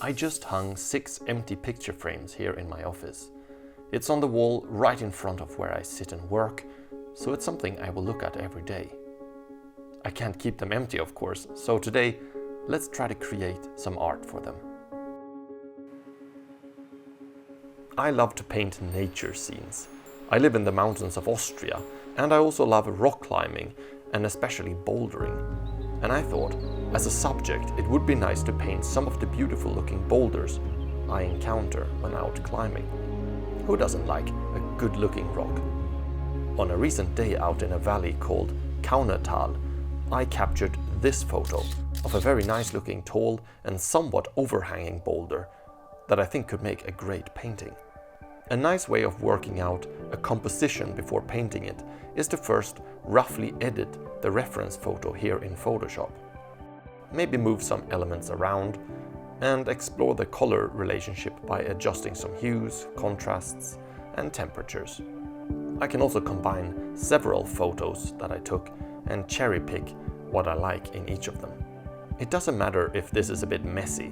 I just hung 6 empty picture frames here in my office. It's on the wall right in front of where I sit and work, so it's something I will look at every day. I can't keep them empty, of course, so today let's try to create some art for them. I love to paint nature scenes. I live in the mountains of Austria, and I also love rock climbing and especially bouldering. And I thought, as a subject, it would be nice to paint some of the beautiful looking boulders I encounter when out climbing. Who doesn't like a good looking rock? On a recent day out in a valley called Kaunertal, I captured this photo of a very nice looking tall and somewhat overhanging boulder that I think could make a great painting. A nice way of working out a composition before painting it is to first roughly edit the reference photo here in Photoshop. Maybe move some elements around and explore the color relationship by adjusting some hues, contrasts and temperatures. I can also combine several photos that I took and cherry pick what I like in each of them. It doesn't matter if this is a bit messy,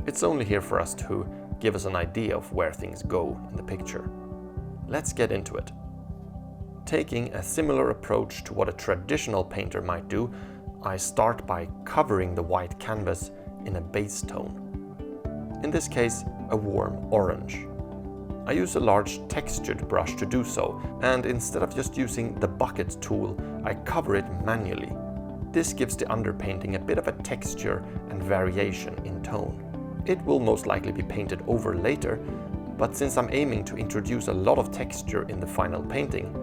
it's only here for us to give us an idea of where things go in the picture. Let's get into it. Taking a similar approach to what a traditional painter might do, I start by covering the white canvas in a base tone. In this case, a warm orange. I use a large textured brush to do so, and instead of just using the bucket tool, I cover it manually. This gives the underpainting a bit of a texture and variation in tone. It will most likely be painted over later, but since I'm aiming to introduce a lot of texture in the final painting,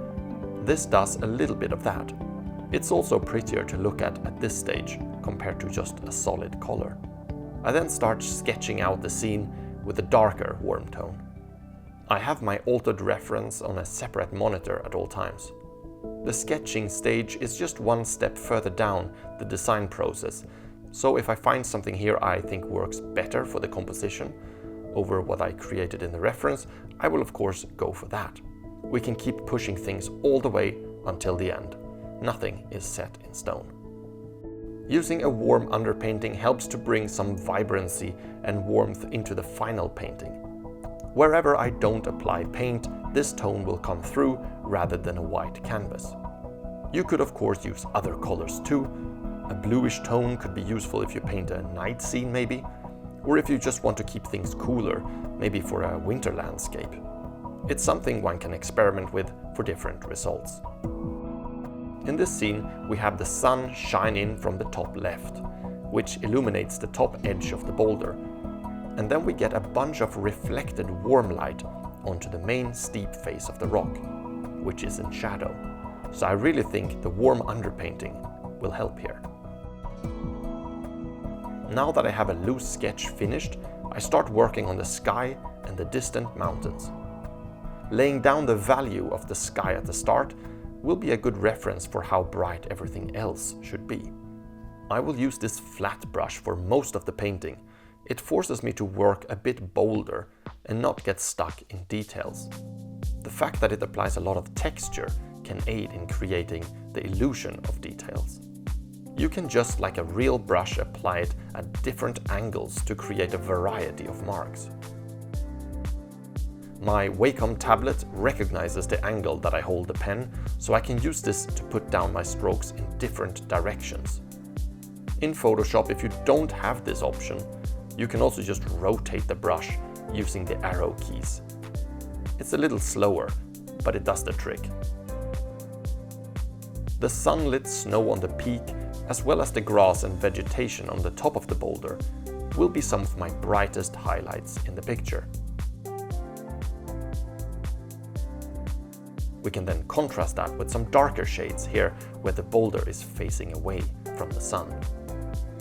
this does a little bit of that. It's also prettier to look at this stage compared to just a solid color. I then start sketching out the scene with a darker warm tone. I have my altered reference on a separate monitor at all times. The sketching stage is just one step further down the design process, so if I find something here I think works better for the composition over what I created in the reference, I will of course go for that. We can keep pushing things all the way until the end. Nothing is set in stone. Using a warm underpainting helps to bring some vibrancy and warmth into the final painting. Wherever I don't apply paint, this tone will come through rather than a white canvas. You could of course use other colors too. A bluish tone could be useful if you paint a night scene maybe, or if you just want to keep things cooler, maybe for a winter landscape. It's something one can experiment with for different results. In this scene, we have the sun shine in from the top left, which illuminates the top edge of the boulder. And then we get a bunch of reflected warm light onto the main steep face of the rock, which is in shadow. So I really think the warm underpainting will help here. Now that I have a loose sketch finished, I start working on the sky and the distant mountains. Laying down the value of the sky at the start will be a good reference for how bright everything else should be. I will use this flat brush for most of the painting. It forces me to work a bit bolder and not get stuck in details. The fact that it applies a lot of texture can aid in creating the illusion of details. You can just like a real brush apply it at different angles to create a variety of marks. My Wacom tablet recognizes the angle that I hold the pen, so I can use this to put down my strokes in different directions. In Photoshop, if you don't have this option, you can also just rotate the brush using the arrow keys. It's a little slower, but it does the trick. The sunlit snow on the peak, as well as the grass and vegetation on the top of the boulder, will be some of my brightest highlights in the picture. We can then contrast that with some darker shades here where the boulder is facing away from the sun.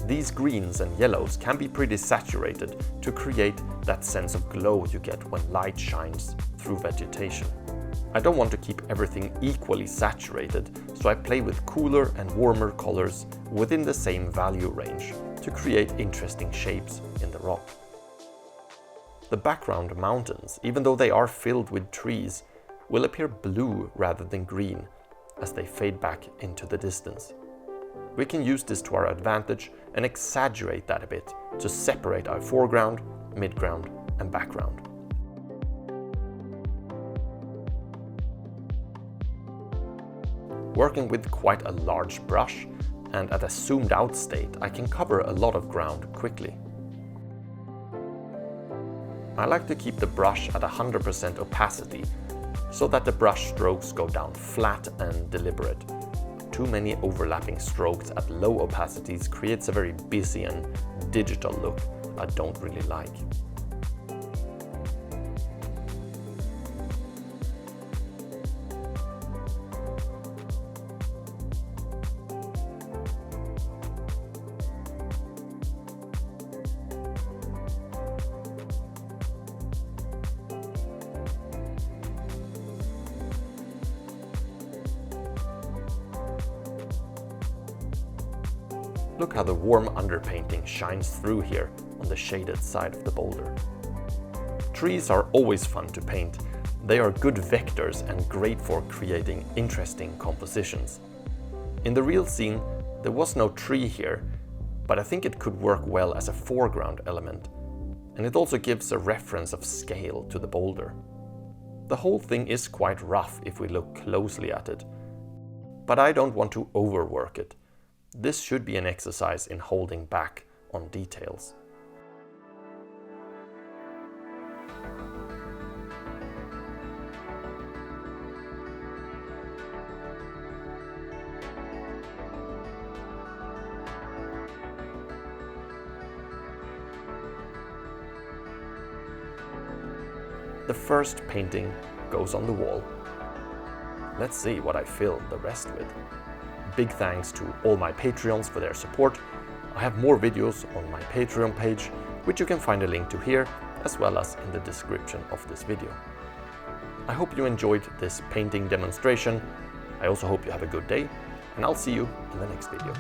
These greens and yellows can be pretty saturated to create that sense of glow you get when light shines through vegetation. I don't want to keep everything equally saturated, so I play with cooler and warmer colors within the same value range to create interesting shapes in the rock. The background mountains, even though they are filled with trees, will appear blue rather than green as they fade back into the distance. We can use this to our advantage and exaggerate that a bit to separate our foreground midground and background. Working with quite a large brush and at a zoomed out state, I can cover a lot of ground quickly. I like to keep the brush at 100% opacity so that the brush strokes go down flat and deliberate. Too many overlapping strokes at low opacities creates a very busy and digital look I don't really like. Look how the warm underpainting shines through here on the shaded side of the boulder. Trees are always fun to paint. They are good vectors and great for creating interesting compositions. In the real scene, there was no tree here, but I think it could work well as a foreground element. And it also gives a reference of scale to the boulder. The whole thing is quite rough if we look closely at it, but I don't want to overwork it. This should be an exercise in holding back on details. The first painting goes on the wall. Let's see what I fill the rest with. Big thanks to all my Patreons for their support. I have more videos on my Patreon page, which you can find a link to here, as well as in the description of this video. I hope you enjoyed this painting demonstration. I also hope you have a good day, and I'll see you in the next video.